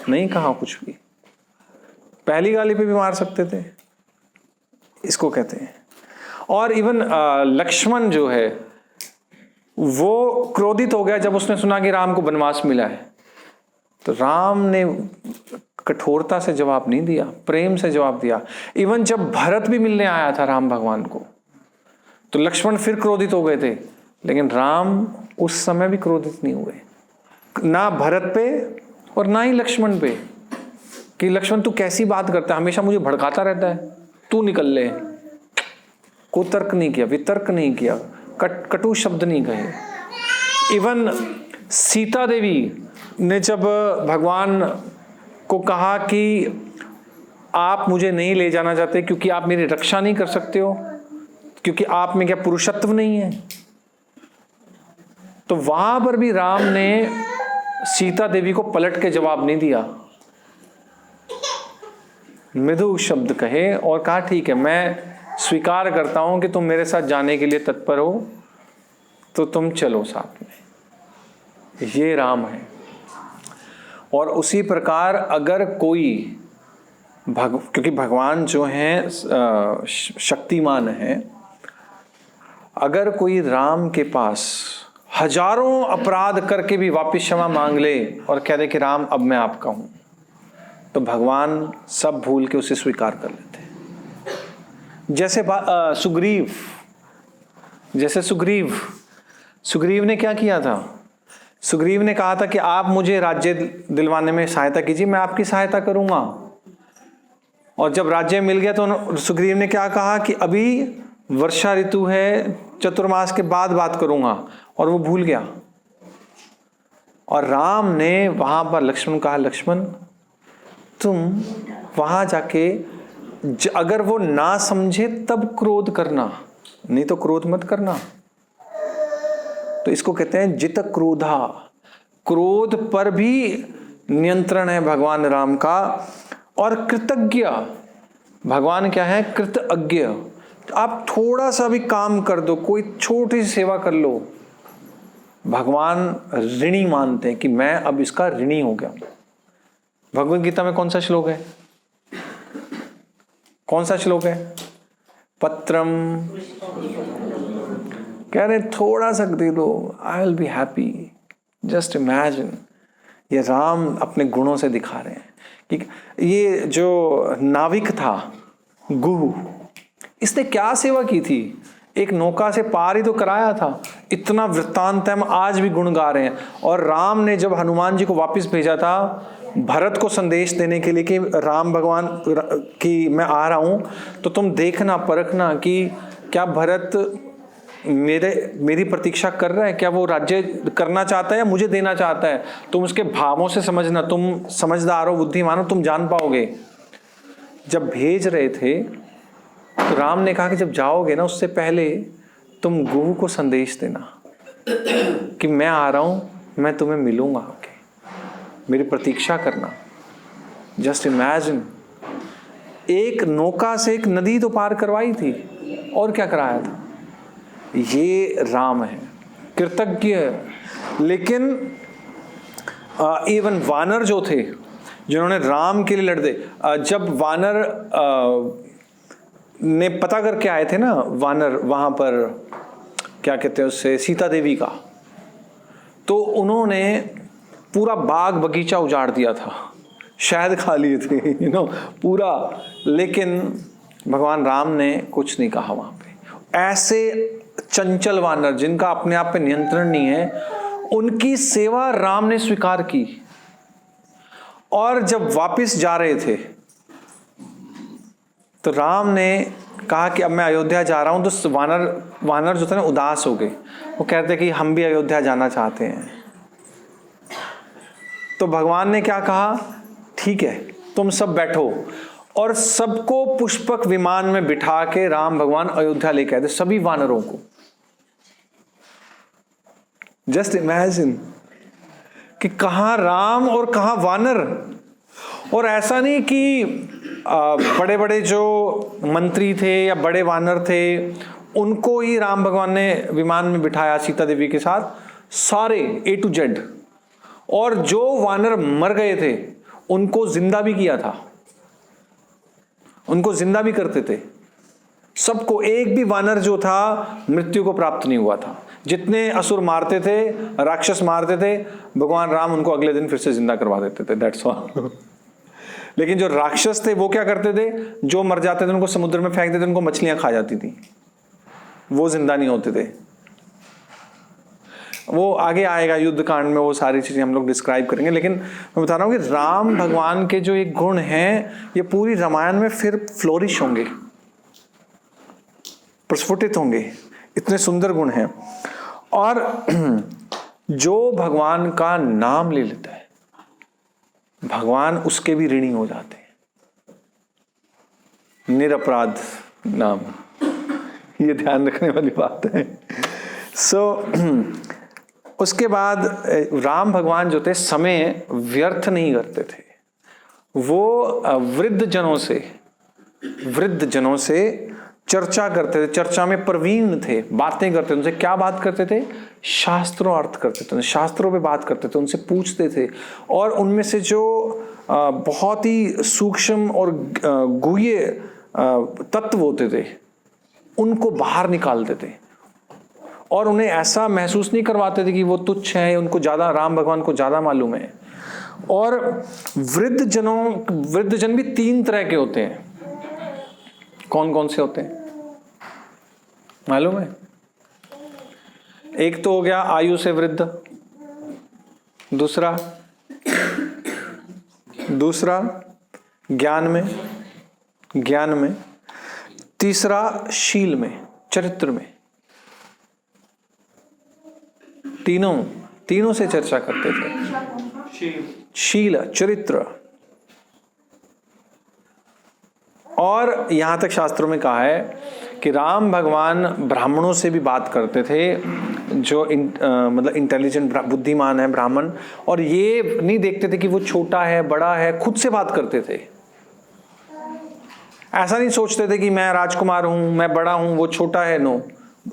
नहीं कहा कुछ भी, पहली गाली पे भी मार सकते थे, इसको कहते हैं। और इवन लक्ष्मण जो है वो क्रोधित हो गया जब उसने सुना कि राम को वनवास मिला है, तो राम ने कठोरता से जवाब नहीं दिया, प्रेम से जवाब दिया। इवन जब भरत भी मिलने आया था राम भगवान को, तो लक्ष्मण फिर क्रोधित हो गए थे, लेकिन राम उस समय भी क्रोधित नहीं हुए, ना भरत पे और ना ही लक्ष्मण पे, कि लक्ष्मण तू कैसी बात करता है, हमेशा मुझे भड़काता रहता है, तू निकल ले। को तर्क नहीं किया, वितर्क नहीं किया, कटु शब्द नहीं कहे। इवन सीता देवी ने जब भगवान को कहा कि आप मुझे नहीं ले जाना चाहते क्योंकि आप मेरी रक्षा नहीं कर सकते हो, क्योंकि आप में क्या पुरुषत्व नहीं है, तो वहां पर भी राम ने सीता देवी को पलट के जवाब नहीं दिया, मृदु शब्द कहे और कहा ठीक है, मैं स्वीकार करता हूं कि तुम मेरे साथ जाने के लिए तत्पर हो, तो तुम चलो साथ में। ये राम है। और उसी प्रकार अगर कोई क्योंकि भगवान जो हैं शक्तिमान है, अगर कोई राम के पास हजारों अपराध करके भी वापस क्षमा मांग ले और कह दे कि राम अब मैं आपका हूं, तो भगवान सब भूल के उसे स्वीकार कर लेते हैं। जैसे सुग्रीव ने क्या किया था? सुग्रीव ने कहा था कि आप मुझे राज्य दिलवाने में सहायता कीजिए, मैं आपकी सहायता करूंगा। और जब राज्य मिल गया तो सुग्रीव ने क्या कहा कि अभी वर्षा ऋतु है, चतुर्मास के बाद बात करूंगा, और वो भूल गया। और राम ने वहां पर लक्ष्मण कहा, लक्ष्मण तुम वहां जाके अगर वो ना समझे तब क्रोध करना, नहीं तो क्रोध मत करना। तो इसको कहते हैं जित क्रोधा, क्रोध पर भी नियंत्रण है भगवान राम का। और कृतज्ञ, भगवान क्या है? कृतज्ञ। आप थोड़ा सा भी काम कर दो, कोई छोटी सी सेवा कर लो, भगवान ऋणी मानते हैं कि मैं अब इसका ऋणी हो गया। भगवद गीता में कौन सा श्लोक है? कौन सा श्लोक है? पत्रम, कह रहे थोड़ा सा दे दो, I will be happy. Just imagine, ये राम अपने गुणों से दिखा रहे हैं कि ये जो नाविक था गुह, इसने क्या सेवा की थी? एक नौका से पार ही तो कराया था। इतना वृत्तांत हम आज भी गुण गा रहे हैं। और राम ने जब हनुमान जी को वापस भेजा था भरत को संदेश देने के लिए कि राम भगवान कि मैं आ रहा हूं, तो तुम देखना परखना कि क्या भरत मेरी प्रतीक्षा कर रहा है, क्या वो राज्य करना चाहता है या मुझे देना चाहता है। तुम उसके भावों से समझना, तुम समझदार हो, बुद्धिमान हो, तुम जान पाओगे। जब भेज रहे थे तो राम ने कहा कि जब जाओगे ना, उससे पहले तुम गुह को संदेश देना कि मैं आ रहा हूं, मैं तुम्हें मिलूंगा, मेरी प्रतीक्षा करना। जस्ट इमेजिन, एक नौका से एक नदी तो पार करवाई थी, और क्या कराया था। ये राम है, कृतज्ञ। लेकिन इवन वानर जो थे, जिन्होंने राम के लिए लड़ते। जब वानर ने पता करके आए थे ना, वानर वहां पर क्या कहते हैं उससे, सीता देवी का, तो उन्होंने पूरा बाग बगीचा उजाड़ दिया था, शहद खा लिए थे पूरा। लेकिन भगवान राम ने कुछ नहीं कहा वहां पे। ऐसे चंचल वानर जिनका अपने आप पे नियंत्रण नहीं है, उनकी सेवा राम ने स्वीकार की। और जब वापस जा रहे थे तो राम ने कहा कि अब मैं अयोध्या जा रहा हूं। तो वानर जो थे ना उदास हो गए, वो कहते कि हम भी अयोध्या जाना चाहते हैं। तो भगवान ने क्या कहा, ठीक है तुम सब बैठो, और सबको पुष्पक विमान में बिठा के राम भगवान अयोध्या लेके आए थे, सभी वानरों को। जस्ट इमेजिन कि कहां राम और कहां वानर। और ऐसा नहीं कि बड़े बड़े जो मंत्री थे या बड़े वानर थे उनको ही राम भगवान ने विमान में बिठाया सीता देवी के साथ, सारे A to Z। और जो वानर मर गए थे उनको जिंदा भी किया था, उनको जिंदा भी करते थे सबको। एक भी वानर जो था मृत्यु को प्राप्त नहीं हुआ था। जितने असुर मारते थे, राक्षस मारते थे, भगवान राम उनको अगले दिन फिर से जिंदा करवा देते थे, दैट्स ऑल। लेकिन जो राक्षस थे वो क्या करते थे, जो मर जाते थे उनको समुद्र में फेंक देते, उनको मछलियां खा जाती थी, वो जिंदा नहीं होते थे। वो आगे आएगा युद्ध कांड में, वो सारी चीजें हम लोग डिस्क्राइब करेंगे। लेकिन मैं बता रहा हूं कि राम भगवान के जो एक गुण हैं ये पूरी रामायण में फिर फ्लोरिश होंगे, प्रस्फुटित होंगे, इतने सुंदर गुण हैं। और जो भगवान का नाम ले लेता है भगवान उसके भी ऋणी हो जाते हैं। निरपराध नाम, ये ध्यान रखने वाली बात है। उसके बाद राम भगवान जो थे समय व्यर्थ नहीं करते थे। वो वृद्ध जनों से चर्चा करते थे, चर्चा में प्रवीण थे, बातें करते थे। उनसे क्या बात करते थे, शास्त्रों अर्थ करते थे, शास्त्रों पे बात करते थे, उनसे पूछते थे। और उनमें से जो बहुत ही सूक्ष्म और गुह्य तत्व होते थे उनको बाहर निकालते थे, और उन्हें ऐसा महसूस नहीं करवाते थे कि वो तुच्छ है, उनको ज्यादा, राम भगवान को ज्यादा मालूम है। और वृद्ध जन भी 3 तरह के होते हैं। कौन कौन से होते हैं मालूम है? एक तो हो गया आयु से वृद्ध, दूसरा ज्ञान में, तीसरा शील में, चरित्र में। तीनों से चर्चा करते थे, शील, चरित्र। और यहां तक शास्त्रों में कहा है कि राम भगवान ब्राह्मणों से भी बात करते थे, जो मतलब इंटेलिजेंट बुद्धिमान है ब्राह्मण, और ये नहीं देखते थे कि वो छोटा है बड़ा है, खुद से बात करते थे। ऐसा नहीं सोचते थे कि मैं राजकुमार हूं, मैं बड़ा हूं, वो छोटा है। नो,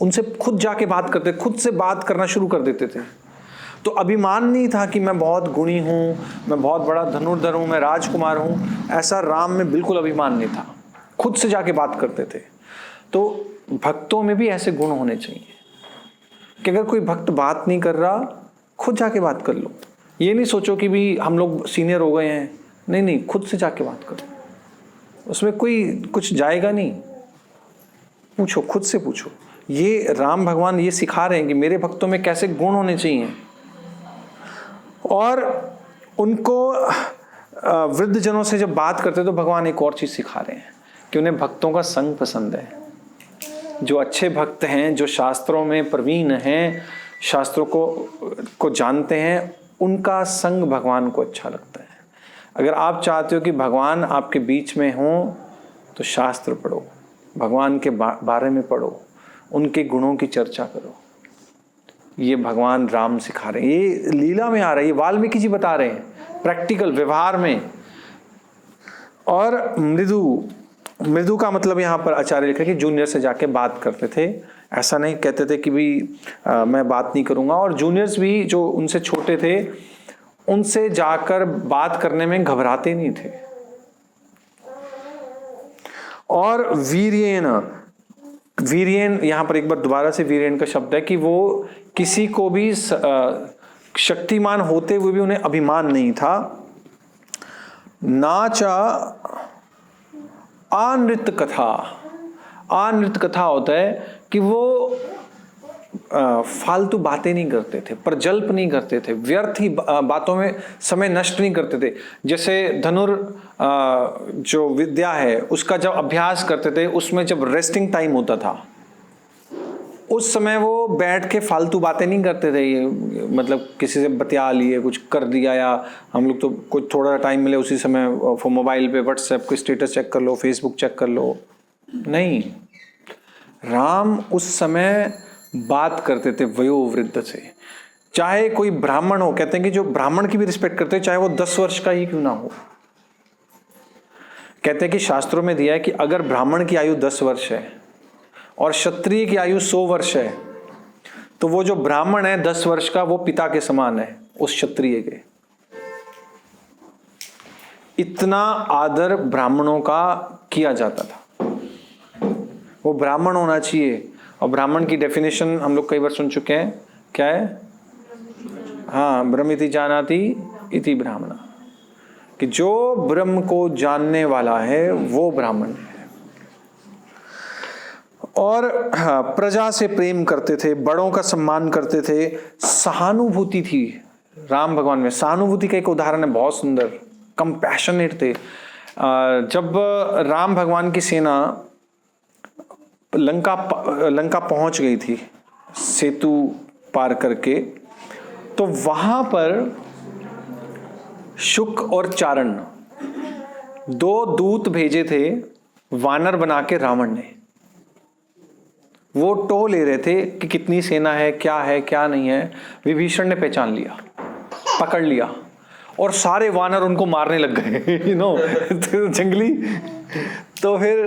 उनसे खुद जाके बात करते, खुद से बात करना शुरू कर देते थे। तो अभिमान नहीं था कि मैं बहुत गुणी हूं, मैं बहुत बड़ा धनुर्धर हूं, मैं राजकुमार हूं। ऐसा राम में बिल्कुल अभिमान नहीं था, खुद से जाके बात करते थे। तो भक्तों में भी ऐसे गुण होने चाहिए कि अगर कोई भक्त बात नहीं कर रहा, खुद जाके बात कर लो। ये नहीं सोचो कि भी हम लोग सीनियर हो गए हैं, नहीं, खुद से जाके बात करो, उसमें कोई कुछ जाएगा नहीं। पूछो, खुद से पूछो। ये राम भगवान ये सिखा रहे हैं कि मेरे भक्तों में कैसे गुण होने चाहिए। और उनको वृद्ध जनों से जब बात करते तो भगवान एक और चीज सिखा रहे हैं कि उन्हें भक्तों का संग पसंद है। जो अच्छे भक्त हैं, जो शास्त्रों में प्रवीण हैं, शास्त्रों को जानते हैं, उनका संग भगवान को अच्छा लगता है। अगर आप चाहते हो कि भगवान आपके बीच में हो तो शास्त्र पढ़ो, भगवान के बारे में पढ़ो, उनके गुणों की चर्चा करो। ये भगवान राम सिखा रहे हैं, ये लीला में आ रहा है, ये वाल्मीकि जी बता रहे हैं प्रैक्टिकल व्यवहार में। और मृदु का मतलब यहाँ पर आचार्य लिख रहे कि जूनियर से जाके बात करते थे। ऐसा नहीं कहते थे कि भी मैं बात नहीं करूँगा। और जूनियर्स भी जो उनसे छोटे थे उनसे जाकर बात करने में घबराते नहीं थे। और वीर्येन, वीर्येन यहां पर एक बार दोबारा से वीर्येन का शब्द है कि वो किसी को भी शक्तिमान होते हुए भी उन्हें अभिमान नहीं था। नाचा अनृत कथा, अनृत कथा होता है कि वो फालतू बातें नहीं करते थे, प्रजल्प नहीं करते थे, व्यर्थ ही बातों में समय नष्ट नहीं करते थे। जैसे धनुर जो विद्या है उसका जब अभ्यास करते थे, उसमें जब रेस्टिंग टाइम होता था उस समय वो बैठ के फालतू बातें नहीं करते थे, मतलब किसी से बतिया लिए, कुछ कर दिया, या हम लोग तो कुछ थोड़ा टाइम मिले उसी समय मोबाइल पे व्हाट्सएप को स्टेटस चेक कर लो, फेसबुक चेक कर लो। नहीं, राम उस समय बात करते थे वयोवृद्ध से, चाहे कोई ब्राह्मण हो। कहते हैं कि जो ब्राह्मण की भी रिस्पेक्ट करते हैं, चाहे वो 10 वर्ष का ही क्यों ना हो। कहते हैं कि शास्त्रों में दिया है कि अगर ब्राह्मण की आयु 10 वर्ष है और क्षत्रिय की आयु 100 वर्ष है, तो वो जो ब्राह्मण है 10 वर्ष का, वो पिता के समान है उस क्षत्रिय के। इतना आदर ब्राह्मणों का किया जाता था, वो ब्राह्मण होना चाहिए। और ब्राह्मण की डेफिनेशन हम लोग कई बार सुन चुके हैं, क्या है? हाँ, ब्रह्मिति जानाति इति ब्राह्मण, कि जो ब्रह्म को जानने वाला है वो ब्राह्मण है। और प्रजा से प्रेम करते थे, बड़ों का सम्मान करते थे, सहानुभूति थी राम भगवान में। सहानुभूति का एक उदाहरण है बहुत सुंदर, कंपैशनेट थे। जब राम भगवान की सेना लंका पहुंच गई थी सेतु पार करके, तो वहां पर शुक और चारण 2 दूत भेजे थे वानर बना के रावण ने। वो टोह ले रहे थे कि कितनी सेना है क्या नहीं है। विभीषण ने पहचान लिया, पकड़ लिया, और सारे वानर उनको मारने लग गए तो जंगली। तो फिर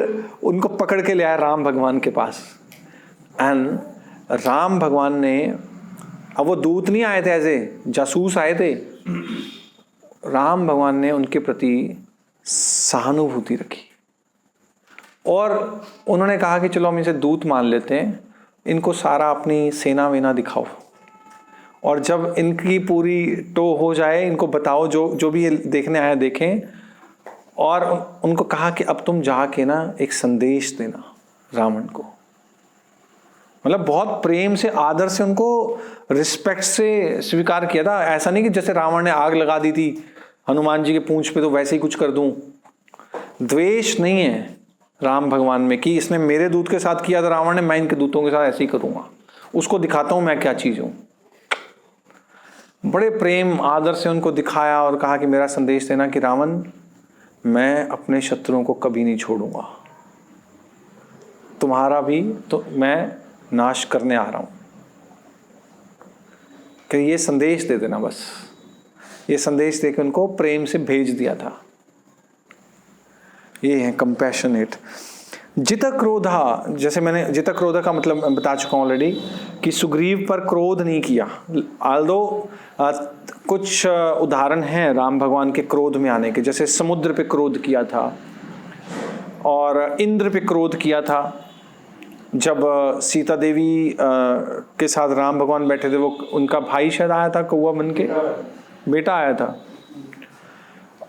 उनको पकड़ के ले आया राम भगवान के पास। एंड राम भगवान ने, अब वो दूत नहीं आए थे, ऐसे जासूस आए थे, राम भगवान ने उनके प्रति सहानुभूति रखी और उन्होंने कहा कि चलो हम इसे दूत मान लेते हैं, इनको सारा अपनी सेना वेना दिखाओ, और जब इनकी पूरी टो हो जाए इनको बताओ, जो भी ये देखने आया देखें। और उनको कहा कि अब तुम जाके ना एक संदेश देना रावण को। मतलब बहुत प्रेम से, आदर से, उनको रिस्पेक्ट से स्वीकार किया था। ऐसा नहीं कि जैसे रावण ने आग लगा दी थी हनुमान जी के पूंछ पे तो वैसे ही कुछ कर दूं। द्वेष नहीं है राम भगवान में कि इसने मेरे दूत के साथ किया था रावण ने, मैं इनके दूतों के साथ ऐसे ही करूंगा, उसको दिखाता हूं मैं क्या चीज हूं। बड़े प्रेम आदर से उनको दिखाया और कहा कि मेरा संदेश देना कि रावण, मैं अपने शत्रुओं को कभी नहीं छोड़ूंगा, तुम्हारा भी तो मैं नाश करने आ रहा हूं, कि ये संदेश दे देना। बस ये संदेश देकर उनको प्रेम से भेज दिया था। ये है कंपैशनेट। जित क्रोधा, जैसे मैंने जित क्रोधा का मतलब बता चुका हूं ऑलरेडी कि सुग्रीव पर क्रोध नहीं किया। आल्दो कुछ उदाहरण हैं राम भगवान के क्रोध में आने के, जैसे समुद्र पे क्रोध किया था और इंद्र पे क्रोध किया था। जब सीता देवी के साथ राम भगवान बैठे थे, वो उनका भाई शायद आया था, कौआ बन के बेटा आया था।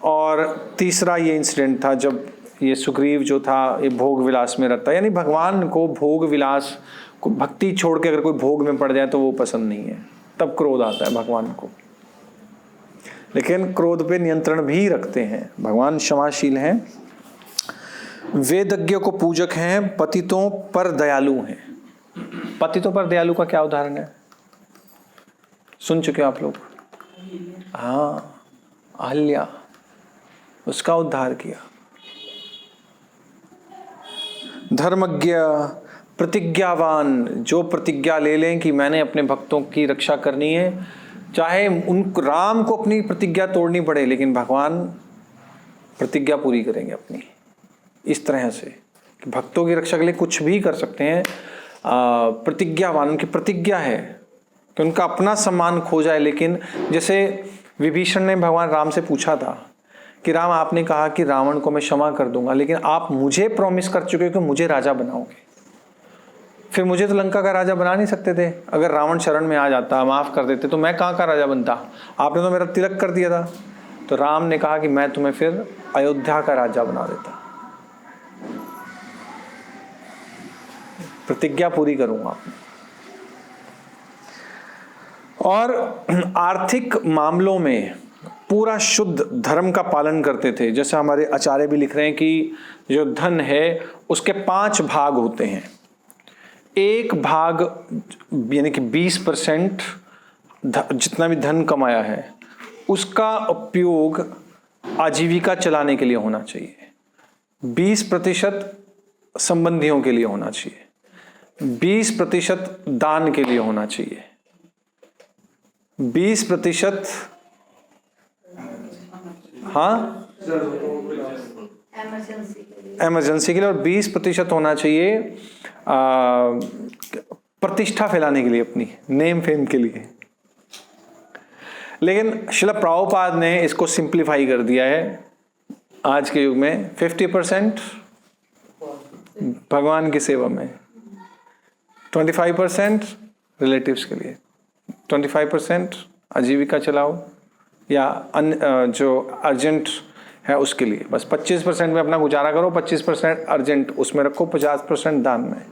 और तीसरा ये इंसिडेंट था जब ये सुग्रीव जो था ये भोग विलास में रहता, यानी भगवान को भोग विलास को, भक्ति छोड़ के अगर कोई भोग में पड़ जाए तो वो पसंद नहीं है, तब क्रोध आता है भगवान को। लेकिन क्रोध पे नियंत्रण भी रखते हैं भगवान, क्षमाशील हैं, वेदज्ञ को पूजक हैं, पतितों पर दयालु हैं। पतितों पर दयालु का क्या उदाहरण है, सुन चुके हो आप लोग? हाँ, अहल्या, उसका उद्धार किया। धर्मज्ञ, प्रतिज्ञावान, जो प्रतिज्ञा ले लें कि मैंने अपने भक्तों की रक्षा करनी है, चाहे उन राम को अपनी प्रतिज्ञा तोड़नी पड़े, लेकिन भगवान प्रतिज्ञा पूरी करेंगे अपनी। इस तरह से कि भक्तों की रक्षा के लिए कुछ भी कर सकते हैं। प्रतिज्ञावान, उनकी प्रतिज्ञा है कि उनका अपना सम्मान खो जाए, लेकिन जैसे विभीषण ने भगवान राम से पूछा था कि राम, आपने कहा कि रावण को मैं क्षमा कर दूंगा, लेकिन आप मुझे प्रॉमिस कर चुके हो कि मुझे राजा बनाओगे। फिर मुझे तो लंका का राजा बना नहीं सकते थे। अगर रावण शरण में आ जाता, माफ कर देते, तो मैं कहाँ का राजा बनता? आपने तो मेरा तिलक कर दिया था। तो राम ने कहा कि मैं तुम्हें फिर अयोध्या का राजा बना देता, प्रतिज्ञा पूरी करूंगा। और आर्थिक मामलों में पूरा शुद्ध धर्म का पालन करते थे। जैसे हमारे आचार्य भी लिख रहे हैं कि जो धन है उसके 5 भाग होते हैं। एक भाग यानी कि 20% जितना भी धन कमाया है उसका उपयोग आजीविका चलाने के लिए होना चाहिए, 20% संबंधियों के लिए होना चाहिए, 20% दान के लिए होना चाहिए, 20% इमरजेंसी के लिए, और 20% होना चाहिए प्रतिष्ठा फैलाने के लिए, अपनी नेम फेम के लिए। लेकिन श्रील प्रभुपाद ने इसको सिंप्लीफाई कर दिया है आज के युग में। 50% भगवान की सेवा में, 25% रिलेटिव्स के लिए, 25% आजीविका चलाओ या जो अर्जेंट है उसके लिए, बस 25% में अपना गुजारा करो, 25% अर्जेंट उसमें रखो, 50% दान में,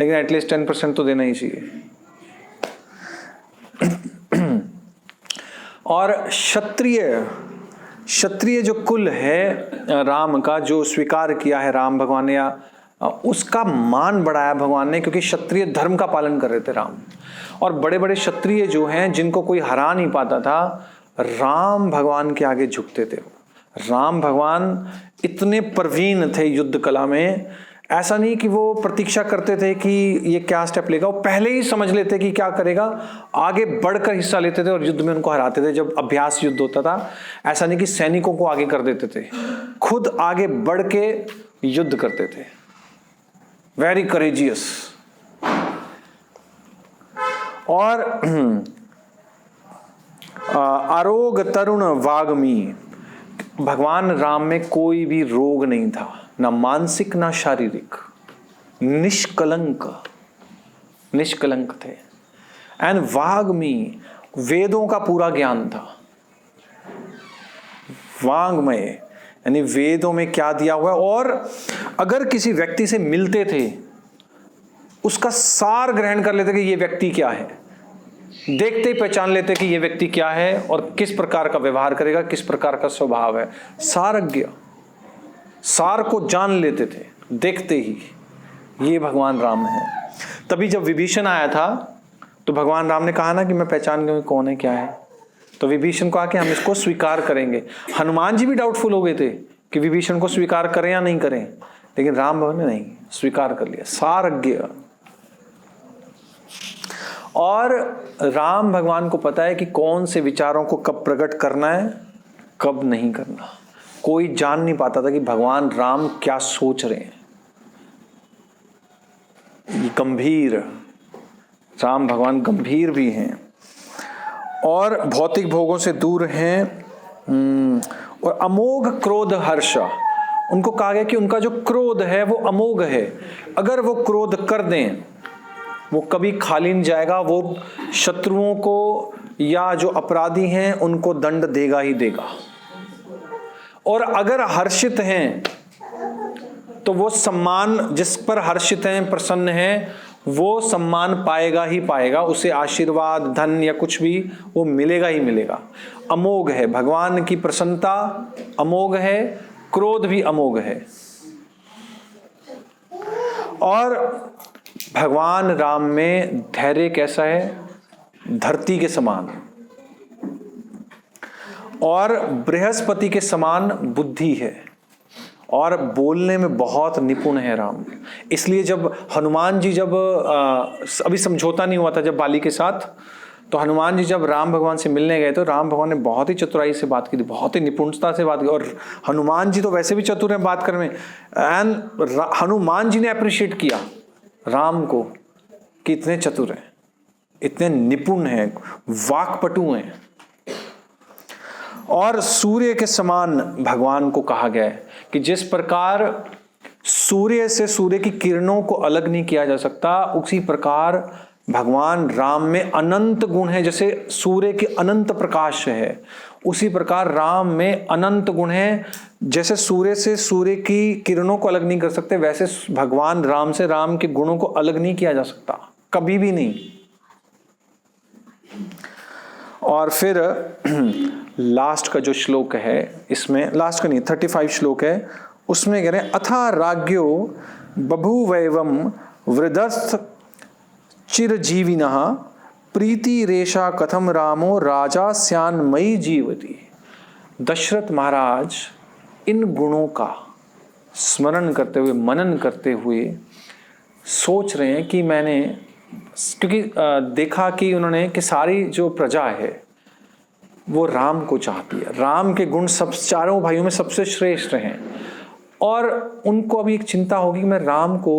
लेकिन एटलीस्ट 10% तो देना ही चाहिए। और क्षत्रिय जो कुल है राम का, जो स्वीकार किया है राम भगवान ने, या उसका मान बढ़ाया भगवान ने, क्योंकि क्षत्रिय धर्म का पालन कर रहे थे राम। और बड़े बड़े क्षत्रिय जो हैं जिनको कोई हरा नहीं पाता था, राम भगवान के आगे झुकते थे। राम भगवान इतने प्रवीण थे युद्ध कला में, ऐसा नहीं कि वो प्रतीक्षा करते थे कि ये क्या स्टेप लेगा, वो पहले ही समझ लेते कि क्या करेगा, आगे बढ़कर हिस्सा लेते थे और युद्ध में उनको हराते थे। जब अभ्यास युद्ध होता था, ऐसा नहीं कि सैनिकों को आगे कर देते थे, खुद आगे बढ़ के युद्ध करते थे। Very courageous. और आरोग तरुण वाग्मी, भगवान राम में कोई भी रोग नहीं था, ना मानसिक ना शारीरिक, निष्कलंक थे। एंड वाग्मी, वेदों का पूरा ज्ञान था। वांग्मय यानी वेदों में क्या दिया हुआ है, और अगर किसी व्यक्ति से मिलते थे उसका सार ग्रहण कर लेते कि ये व्यक्ति क्या है, देखते ही पहचान लेते कि ये व्यक्ति क्या है और किस प्रकार का व्यवहार करेगा, किस प्रकार का स्वभाव है। सारज्ञ, सार को जान लेते थे देखते ही, ये भगवान राम है। तभी जब विभीषण आया था तो भगवान राम ने कहा ना कि मैं पहचान गया कौन है क्या है, तो विभीषण को आके हम इसको स्वीकार करेंगे। हनुमान जी भी डाउटफुल हो गए थे कि विभीषण को स्वीकार करें या नहीं करें, लेकिन राम भगवान ने नहीं, स्वीकार कर लिया, सारज्ञ। और राम भगवान को पता है कि कौन से विचारों को कब प्रकट करना है, कब नहीं करना। कोई जान नहीं पाता था कि भगवान राम क्या सोच रहे हैं। गंभीर, राम भगवान गंभीर भी हैं और भौतिक भोगों से दूर हैं। और अमोघ क्रोध हर्ष, उनको कहा गया कि उनका जो क्रोध है वो अमोघ है। अगर वो क्रोध कर दें वो कभी खाली नहीं जाएगा, वो शत्रुओं को या जो अपराधी हैं उनको दंड देगा ही देगा। और अगर हर्षित हैं तो वो सम्मान, जिस पर हर्षित हैं, प्रसन्न हैं, वो सम्मान पाएगा ही पाएगा, उसे आशीर्वाद, धन या कुछ भी वो मिलेगा ही मिलेगा। अमोघ है, भगवान की प्रसन्नता अमोघ है, क्रोध भी अमोघ है। और भगवान राम में धैर्य कैसा है, धरती के समान, और बृहस्पति के समान बुद्धि है, और बोलने में बहुत निपुण है राम। इसलिए जब हनुमान जी, जब अभी समझौता नहीं हुआ था जब बाली के साथ, तो हनुमान जी जब राम भगवान से मिलने गए तो राम भगवान ने बहुत ही चतुराई से बात की थी, बहुत ही निपुणता से बात की। और हनुमान जी तो वैसे भी चतुर हैं बात करने में, एंड हनुमान जी ने अप्रिशिएट किया राम को कि इतने चतुर हैं, इतने निपुण हैं, वाक्पटु हैं। और सूर्य के समान भगवान को कहा गया है कि जिस प्रकार सूर्य से सूर्य की किरणों को अलग नहीं किया जा सकता, उसी प्रकार भगवान राम में अनंत गुण है। जैसे सूर्य की अनंत प्रकाश है, उसी प्रकार राम में अनंत गुण है। जैसे सूर्य से सूर्य की किरणों को अलग नहीं कर सकते, वैसे भगवान राम से राम के गुणों को अलग नहीं किया जा सकता, कभी भी नहीं। और फिर लास्ट का जो श्लोक है, इसमें लास्ट का नहीं 35 श्लोक है, उसमें कह रहे हैं अथा राज्ञो बभूवैवं वृद्धस्थ चिरजीविनः प्रीति रेशा कथम रामो राजा स्यान्मयी जीवति। दशरथ महाराज इन गुणों का स्मरण करते हुए, मनन करते हुए सोच रहे हैं कि मैंने, क्योंकि देखा कि उन्होंने कि सारी जो प्रजा है वो राम को चाहती है, राम के गुण सब चारों भाइयों में सबसे श्रेष्ठ हैं, और उनको अभी एक चिंता होगी कि मैं राम को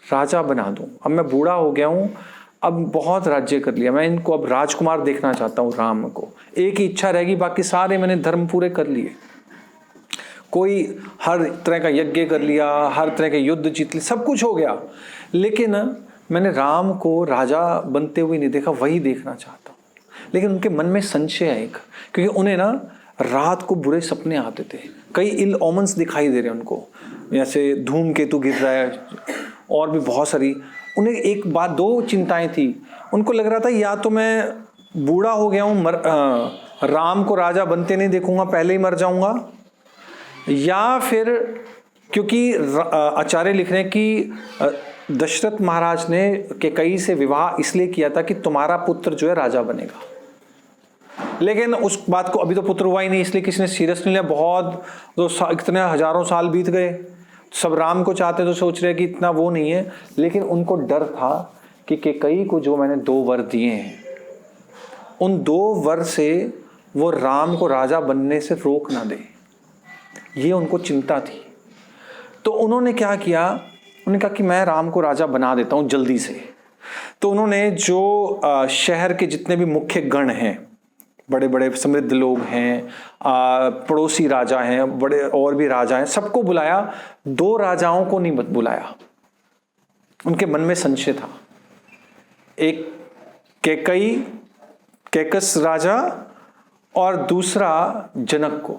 राजा बना दूं। अब मैं बूढ़ा हो गया हूं, अब बहुत राज्य कर लिया, मैं इनको अब राजकुमार देखना चाहता हूं राम को। एक ही इच्छा रहेगी, बाकी सारे मैंने धर्म पूरे कर लिए, कोई हर तरह का यज्ञ कर लिया, हर तरह के युद्ध जीत लिए, सब कुछ हो गया, लेकिन मैंने राम को राजा बनते हुए नहीं देखा, वही देखना चाहता हूँ। लेकिन उनके मन में संशय है एक, क्योंकि उन्हें ना रात को बुरे सपने आते थे, कई इल ओमन्स दिखाई दे रहे हैं उनको, जैसे धूमकेतु गिर रहा है और भी बहुत सारी। उन्हें एक बात, दो चिंताएं थी। उनको लग रहा था या तो मैं बूढ़ा हो गया हूँ, राम को राजा बनते नहीं देखूंगा, पहले ही मर जाऊंगा, या फिर क्योंकि आचार्य लिख रहे हैं कि दशरथ महाराज ने कैकेयी से विवाह इसलिए किया था कि तुम्हारा पुत्र जो है राजा बनेगा, लेकिन उस बात को अभी तो पुत्र हुआ ही नहीं, इसलिए किसी ने सीरियस नहीं लिया। बहुत तो इतने हजारों साल बीत गए, सब राम को चाहते तो सोच रहे कि इतना वो नहीं है, लेकिन उनको डर था कि कैकेयी को जो मैंने 2 वर दिए हैं, उन 2 वर से वो राम को राजा बनने से रोक ना दे, ये उनको चिंता थी। तो उन्होंने क्या किया, उन्होंने कहा कि मैं राम को राजा बना देता हूँ जल्दी से। तो उन्होंने जो शहर के जितने भी मुख्य गण हैं, बड़े बड़े समृद्ध लोग हैं, पड़ोसी राजा हैं, बड़े और भी राजा हैं, सबको बुलाया। 2 राजाओं को नहीं बुलाया, उनके मन में संशय था। एक कैकस राजा और दूसरा जनक को,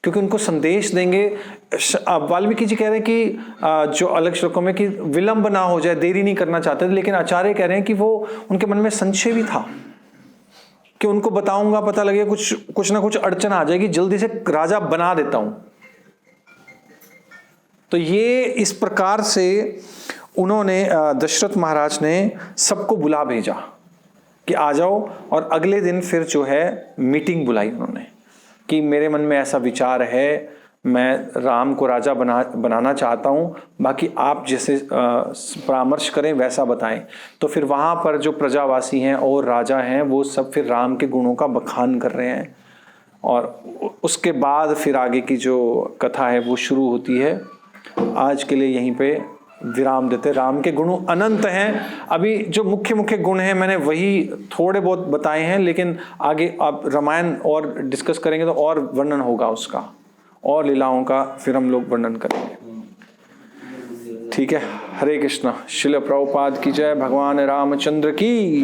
क्योंकि उनको संदेश देंगे। वाल्मीकि जी कह रहे हैं कि जो अलग श्लोकों में कि विलंब ना हो जाए, देरी नहीं करना चाहते थे, लेकिन आचार्य कह रहे हैं कि वो उनके मन में संशय भी था कि उनको बताऊंगा, पता लगे कुछ ना कुछ अड़चन आ जाएगी, जल्दी से राजा बना देता हूं। तो ये इस प्रकार से उन्होंने, दशरथ महाराज ने सबको बुला भेजा कि आ जाओ, और अगले दिन फिर जो है मीटिंग बुलाई उन्होंने कि मेरे मन में ऐसा विचार है, मैं राम को राजा बनाना चाहता हूँ, बाकी आप जैसे परामर्श करें वैसा बताएं। तो फिर वहाँ पर जो प्रजावासी हैं और राजा हैं वो सब फिर राम के गुणों का बखान कर रहे हैं, और उसके बाद फिर आगे की जो कथा है वो शुरू होती है। आज के लिए यहीं पे विराम देते। राम के गुण अनंत हैं। अभी जो मुख्य मुख्य गुण हैं मैंने वही थोड़े बहुत बताए हैं, लेकिन आगे आप रामायण और डिस्कस करेंगे तो और वर्णन होगा उसका, और लीलाओं का फिर हम लोग वर्णन करेंगे। ठीक है, हरे कृष्णा। श्रील प्रभुपाद की जय। भगवान रामचंद्र की।